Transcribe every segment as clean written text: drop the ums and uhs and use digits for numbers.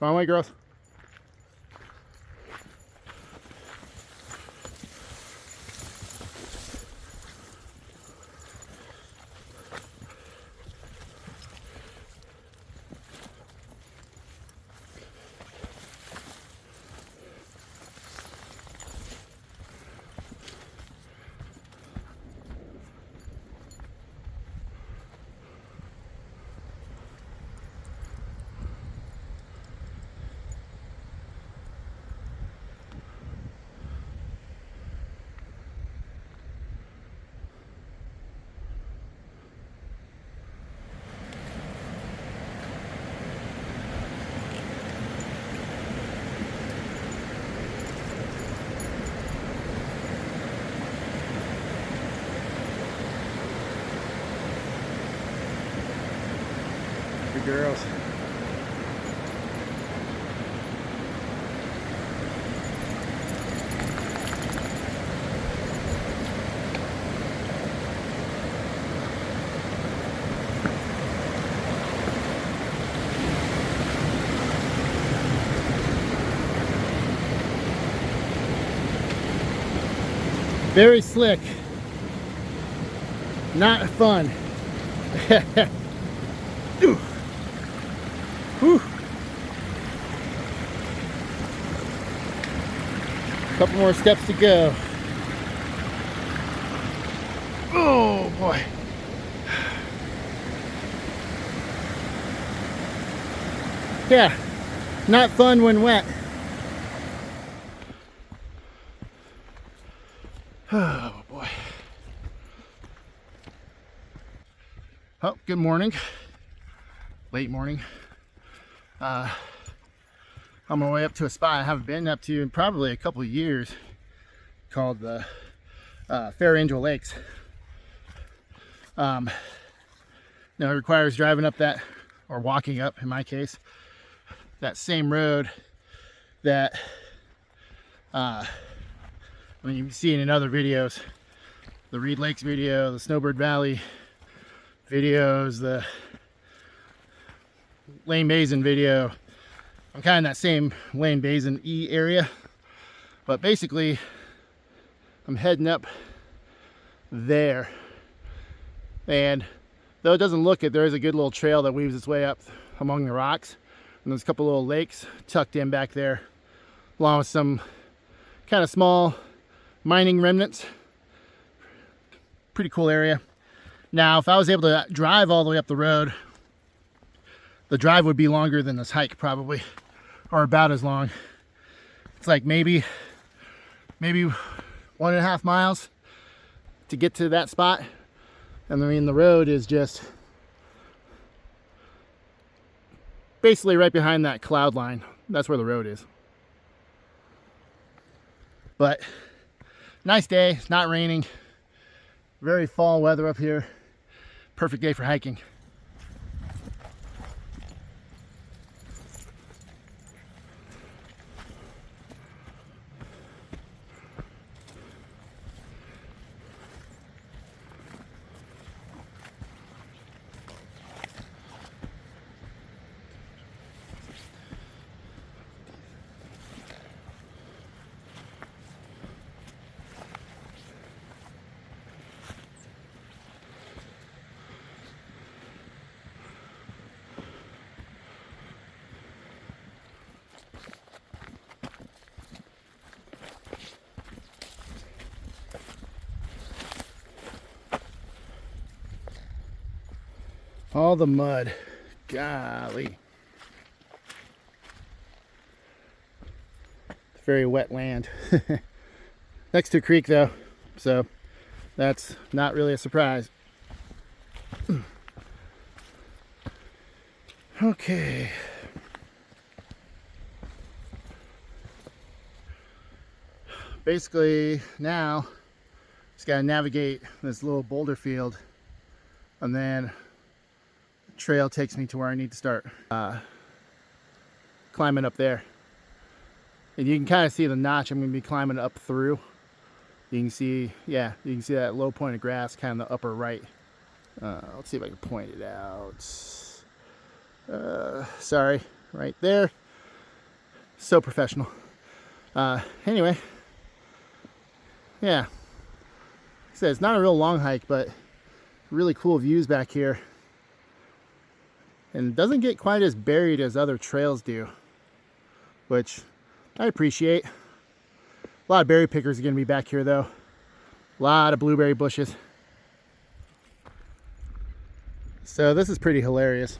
Wrong way, girls. Good girls. Very slick. Not fun. Whew. Couple more steps to go. Oh boy. Yeah, not fun when wet. Oh boy. Oh, good morning. Late morning. I'm on my way up to a spot I haven't been up to in probably a couple of years, called the Fairangel Lakes. Now it requires driving up that, or walking up in my case, that same road that I mean, you've seen in other videos, the Reed Lakes video, the Snowbird Valley videos, the Lane Basin video. I'm kind of in that same Lane Basin E area, but basically I'm heading up there, and though it doesn't look it, there is a good little trail that weaves its way up among the rocks, and there's a couple little lakes tucked in back there, along with some kind of small mining remnants. Pretty cool area. Now if I was able to drive all the way up the road, the drive would be longer than this hike probably, or about as long. It's like maybe 1.5 miles to get to that spot. And I mean, the road is just basically right behind that cloud line. That's where the road is. But nice day, it's not raining. Very fall weather up here. Perfect day for hiking. All the mud. Golly. It's very wet land. Next to a creek though, so that's not really a surprise. Okay. Basically now just gotta navigate this little boulder field, and then trail takes me to where I need to start climbing up there. And you can kind of see the notch I'm going to be climbing up through. You can see, yeah, you can see that low point of grass kind of the upper right. Let's see if I can point it out. Sorry, right there. So professional. Anyway, yeah. Like I said, it's not a real long hike, but really cool views back here. And it doesn't get quite as buried as other trails do, which I appreciate. A lot of berry pickers are going to be back here though. A lot of blueberry bushes. So this is pretty hilarious.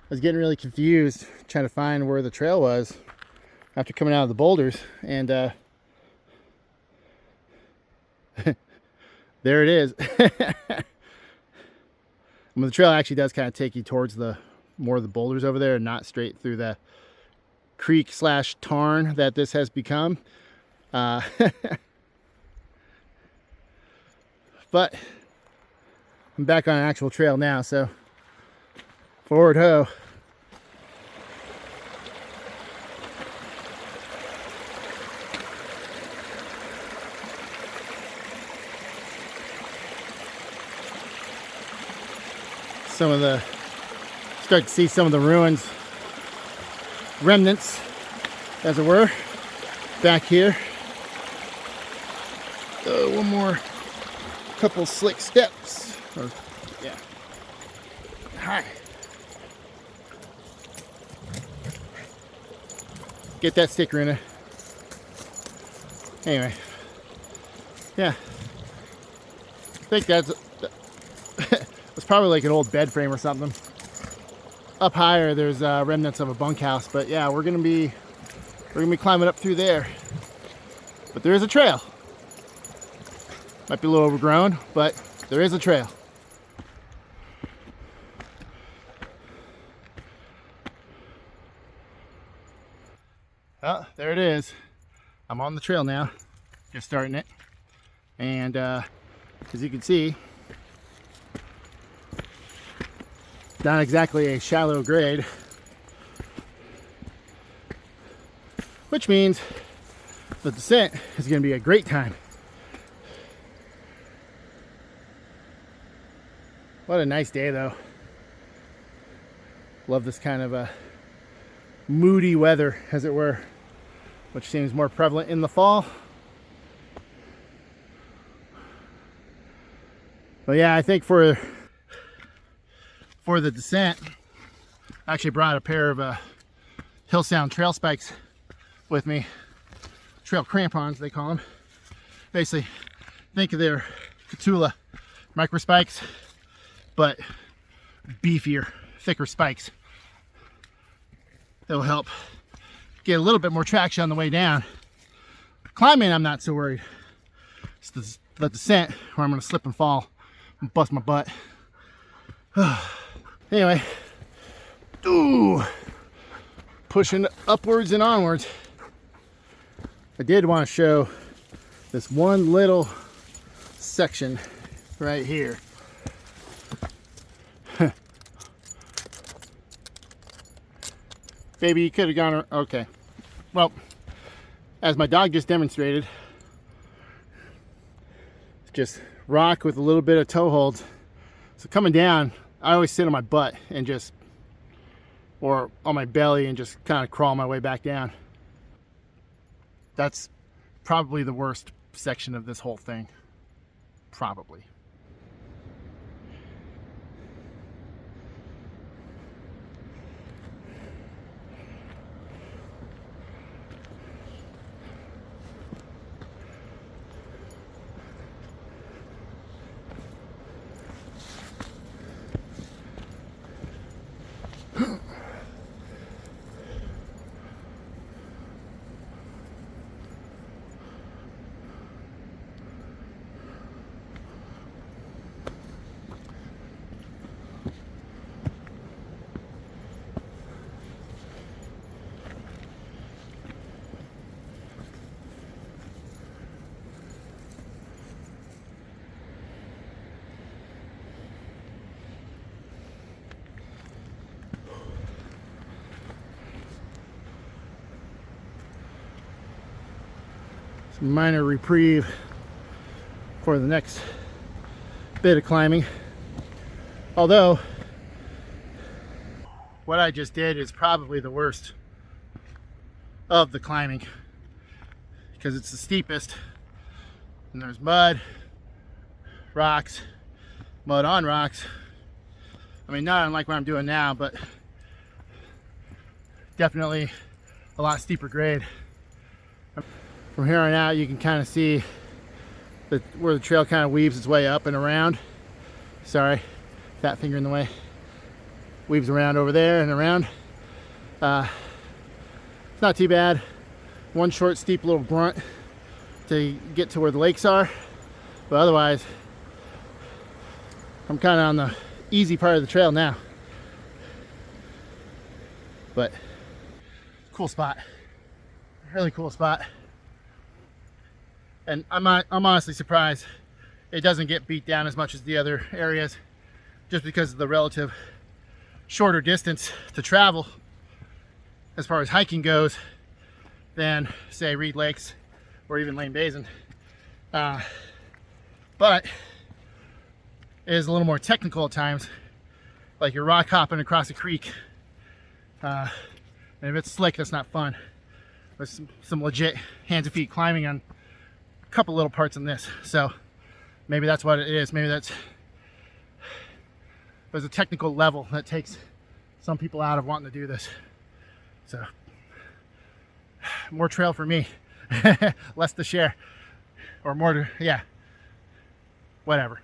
I was getting really confused trying to find where the trail was after coming out of the boulders, and there it is. The trail actually does kind of take you towards the more of the boulders over there and not straight through the creek slash tarn that this has become. But I'm back on an actual trail now, so forward ho. Start to see some of the ruins, remnants, as it were, back here. One more couple slick steps. Yeah. Hi. Get that sticker in there. Anyway. Yeah. I think that's it's probably like an old bed frame or something. Up higher there's remnants of a bunkhouse, but yeah, we're gonna be climbing up through there. But there is a trail. Might be a little overgrown, but there is a trail. Oh, there it is. I'm on the trail now, just starting it. And as you can see, not exactly a shallow grade, which means the descent is going to be a great time. What a nice day though. Love this kind of moody weather, as it were, which seems more prevalent in the fall. But yeah, I think for the descent, I actually brought a pair of Hill Sound trail spikes with me. Trail crampons, they call them. Basically, think of their Catula micro spikes, but beefier, thicker spikes. That'll help get a little bit more traction on the way down. Climbing, I'm not so worried. It's the descent where I'm going to slip and fall and bust my butt. Anyway, pushing upwards and onwards. I did want to show this one little section right here. Maybe you could have gone, okay. Well, as my dog just demonstrated, it's just rock with a little bit of toe hold. So coming down, I always sit on my butt and just, or on my belly and just kind of crawl my way back down. That's probably the worst section of this whole thing. Probably. Minor reprieve for the next bit of climbing. Although what I just did is probably the worst of the climbing, because it's the steepest, and there's mud, rocks, mud on rocks. I mean, not unlike what I'm doing now, but definitely a lot steeper grade. From here on out, you can kind of see where the trail kind of weaves its way up and around. Sorry, fat finger in the way. Weaves around over there and around. It's not too bad. One short, steep little grunt to get to where the lakes are, but otherwise, I'm kind of on the easy part of the trail now. But cool spot, really cool spot. And I'm honestly surprised it doesn't get beat down as much as the other areas, just because of the relative shorter distance to travel as far as hiking goes than, say, Reed Lakes or even Lane Basin. But it is a little more technical at times, like you're rock hopping across a creek, and if it's slick, that's not fun. There's some legit hands and feet climbing on a couple little parts in this, so maybe that's what it is. Maybe there's a technical level that takes some people out of wanting to do this. So more trail for me, less to share, or more to, yeah, whatever.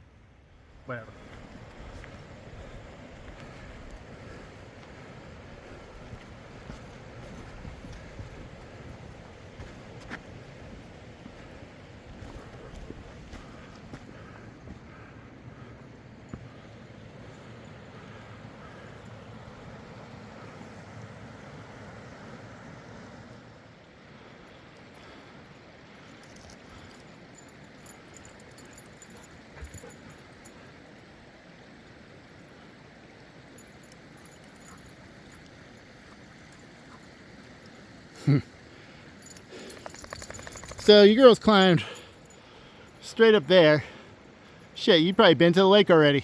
So you girls climbed straight up there. Shit, you've probably been to the lake already.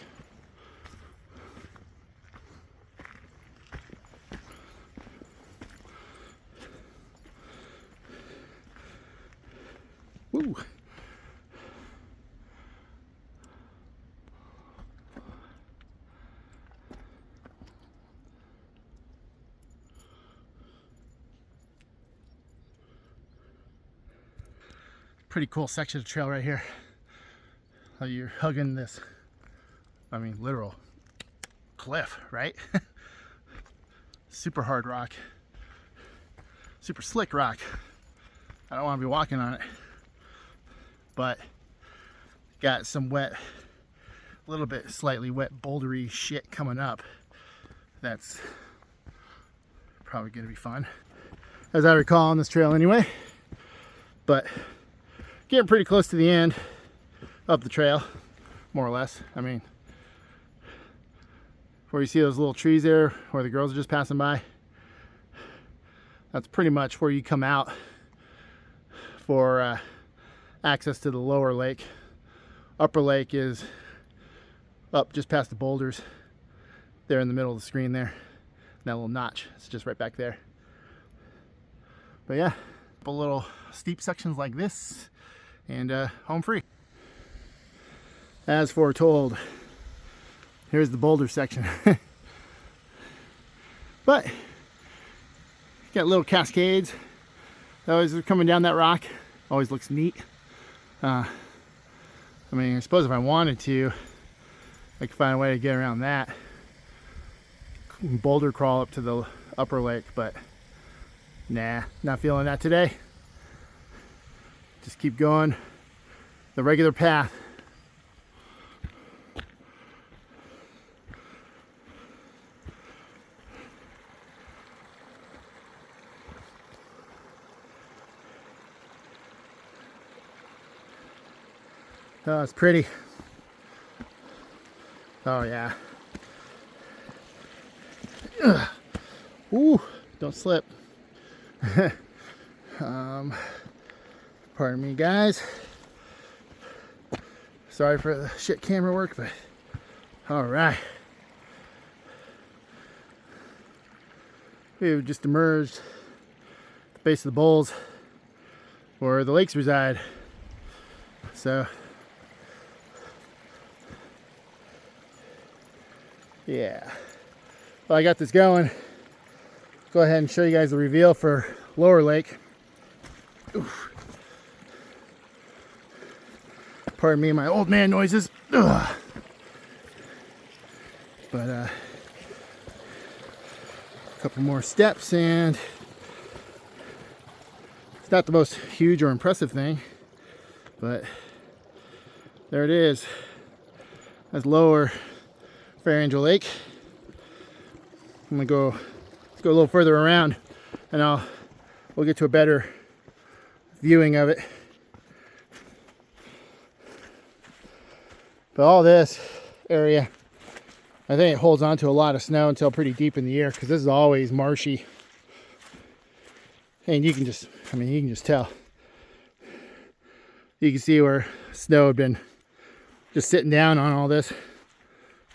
Woo. Pretty cool section of trail right here. How you're hugging this, I mean, literal cliff, right? Super hard rock, super slick rock. I don't want to be walking on it, but got some wet, a little bit slightly wet bouldery shit coming up. That's probably going to be fun, as I recall on this trail anyway. But getting pretty close to the end of the trail, more or less. I mean, where you see those little trees there where the girls are just passing by, that's pretty much where you come out for access to the lower lake. Upper lake is up just past the boulders there in the middle of the screen there. That little notch, it's just right back there. But yeah, a couple little steep sections like this, and home free. As foretold, here's the boulder section. But got little cascades that always are coming down that rock. Always looks neat. I mean, I suppose if I wanted to, I could find a way to get around that. Boulder crawl up to the upper lake, but nah, not feeling that today. Just keep going the regular path. Oh, it's pretty. Oh yeah. Ugh. Ooh, don't slip. Pardon me, guys. Sorry for the shit camera work, but all right. We've just emerged the base of the bowls where the lakes reside. So yeah, well, I got this going. Go ahead and show you guys the reveal for Lower Lake. Oof. Pardon me, my old man noises. Ugh. But a couple more steps, and it's not the most huge or impressive thing, but there it is. That's Lower Fairangel Lake. I'm gonna go, let's go a little further around, and we'll get to a better viewing of it. But all this area, I think it holds on to a lot of snow until pretty deep in the year, because this is always marshy. And you can just, I mean, you can just tell. You can see where snow had been just sitting down on all this,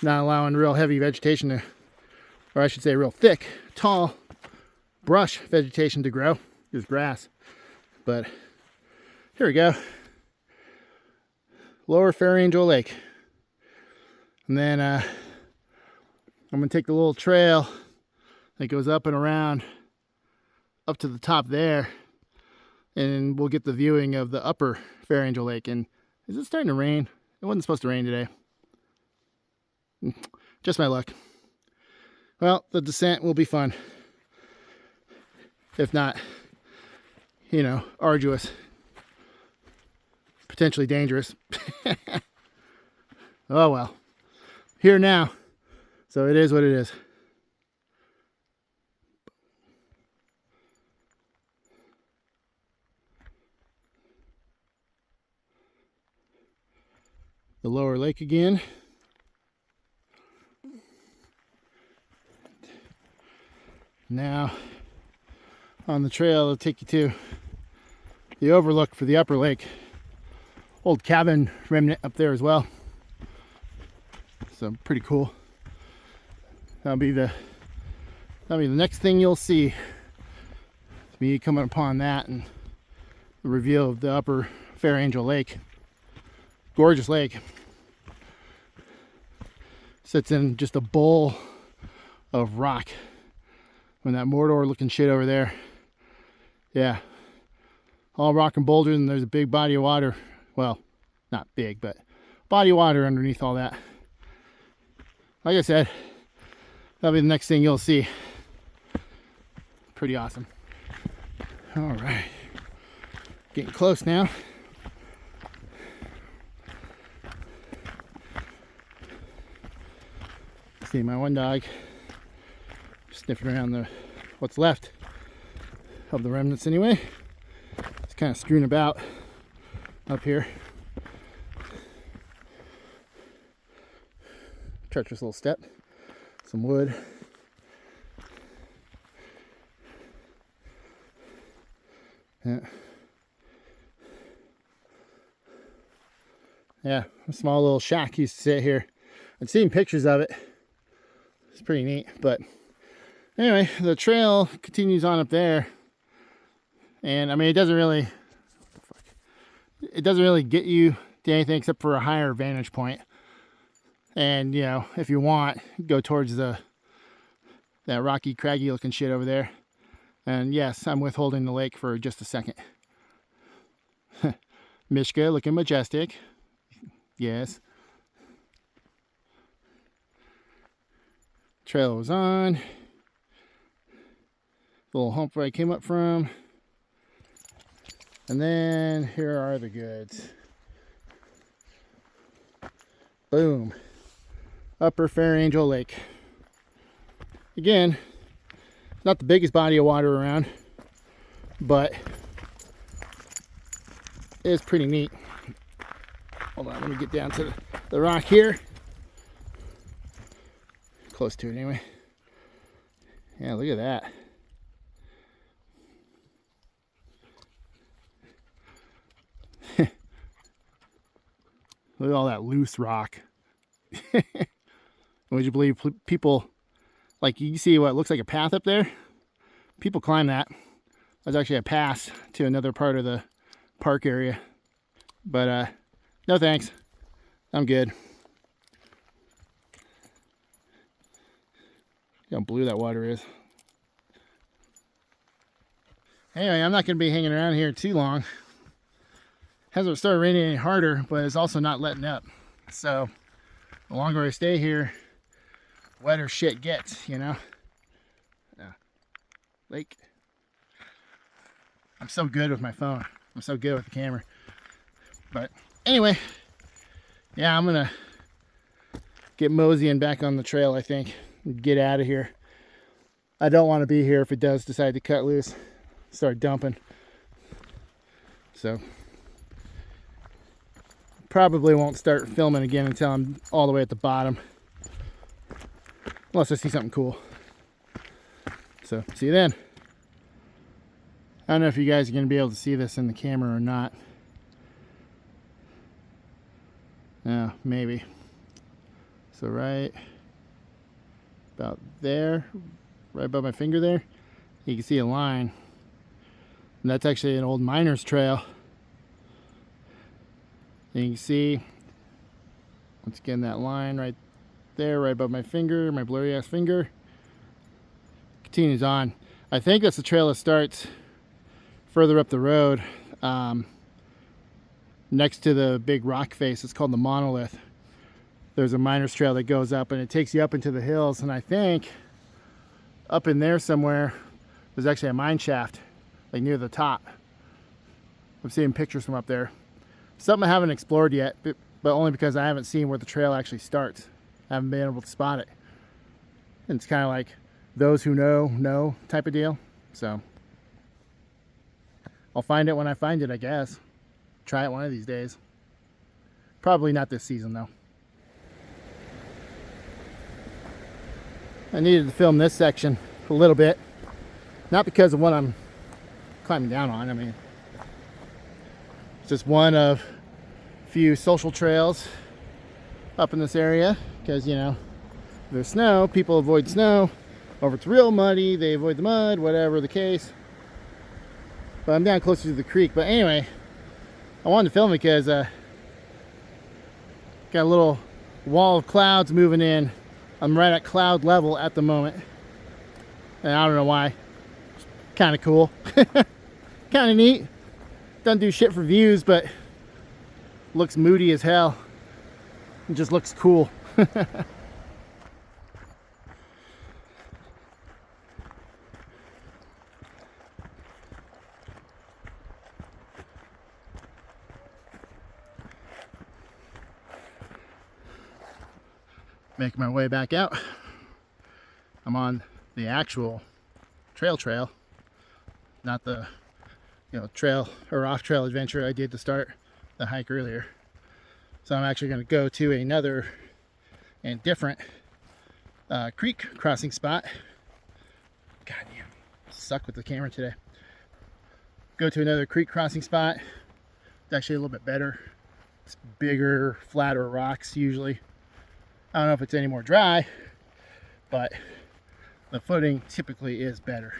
not allowing real heavy vegetation to, or I should say real thick, tall brush vegetation to grow. There's grass. But here we go. Lower Fairangel Lake. And then I'm going to take the little trail that goes up and around up to the top there, and we'll get the viewing of the upper Fairangel Lake. And is it starting to rain? It wasn't supposed to rain today. Just my luck. Well, the descent will be fun. If not, you know, arduous. Potentially dangerous. Oh well. Here now. So it is what it is. The Lower Lake again. Now on the trail, it'll take you to the overlook for the upper lake. Old cabin remnant up there as well. So pretty cool. That'll be the next thing you'll see. Me coming upon that and the reveal of the upper Fairangel Lake. Gorgeous lake. Sits in just a bowl of rock. When that Mordor looking shit over there. Yeah. All rock and boulders, and there's a big body of water. Well, not big, but body of water underneath all that. Like I said, that'll be the next thing you'll see. Pretty awesome. All right. Getting close now. See my one dog sniffing around what's left of the remnants anyway. It's kind of screwing about up here. Treacherous little step. Some wood. Yeah, a small little shack used to sit here. I've seen pictures of it. It's pretty neat, but anyway, the trail continues on up there, and I mean, it doesn't really get you to anything except for a higher vantage point. And you know, if you want, go towards that rocky, craggy looking shit over there. And yes, I'm withholding the lake for just a second. Mishka looking majestic. Yes. Trail was on. Little hump where I came up from. And then here are the goods. Boom. Upper Fairangel Lake. Again, not the biggest body of water around, but it's pretty neat. Hold on, let me get down to the rock here. Close to it anyway. Yeah, look at that. Look at all that loose rock. Would you believe people, like, you see what looks like a path up there? People climb that. was actually a pass to another part of the park area. But no thanks. I'm good. See how blue that water is. Anyway, I'm not going to be hanging around here too long. Hasn't started raining any harder, but it's also not letting up. So the longer I stay here, wetter shit gets, you know. Yeah. Lake. I'm so good with my phone. I'm so good with the camera. But anyway, yeah, I'm gonna get moseying back on the trail, I think. Get out of here. I don't want to be here if it does decide to cut loose, start dumping. So probably won't start filming again until I'm all the way at the bottom, unless I see something cool. So see you then. I don't know if you guys are going to be able to see this in the camera or not. Yeah, maybe. So right about there, right above my finger there, you can see a line. And that's actually an old miner's trail. And you can see, once again, that line right there, right above my finger, my blurry ass finger, continues on. I think that's the trail that starts further up the road, next to the big rock face. It's called the Monolith. There's a miner's trail that goes up, and it takes you up into the hills. And I think up in there somewhere, there's actually a mine shaft, like near the top. I'm seeing pictures from up there. Something I haven't explored yet, but only because I haven't seen where the trail actually starts. I haven't been able to spot it. And it's kind of like those who know type of deal. So I'll find it when I find it, I guess. Try it one of these days. Probably not this season though. I needed to film this section a little bit. Not because of what I'm climbing down on. I mean, it's just one of few social trails up in this area. Because, you know, there's snow, people avoid snow. Or if it's real muddy, they avoid the mud, whatever the case. But I'm down closer to the creek. But anyway, I wanted to film it because got a little wall of clouds moving in. I'm right at cloud level at the moment. And I don't know why. It's kind of cool. Kind of neat. Doesn't do shit for views, but looks moody as hell. It just looks cool. Making my way back out. I'm on the actual trail, not the, you know, trail or off trail adventure I did to start the hike earlier. So I'm actually going to go to another and different creek crossing spot. God damn, suck with the camera today. Go to another creek crossing spot. It's actually a little bit better. It's bigger, flatter rocks usually. I don't know if it's any more dry, but the footing typically is better.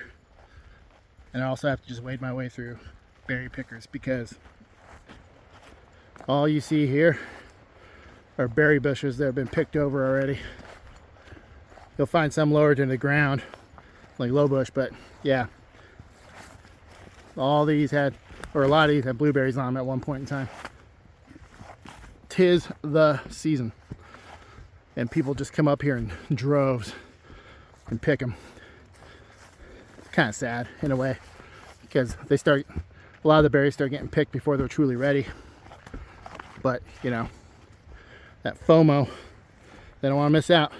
And I also have to just wade my way through berry pickers because all you see here are berry bushes that have been picked over already. You'll find some lower to the ground, like low bush, but yeah. All these had, or a lot of these had blueberries on them at one point in time. 'Tis the season. And people just come up here in droves and pick them. It's kind of sad in a way because a lot of the berries start getting picked before they're truly ready. But, you know, that FOMO, they don't want to miss out.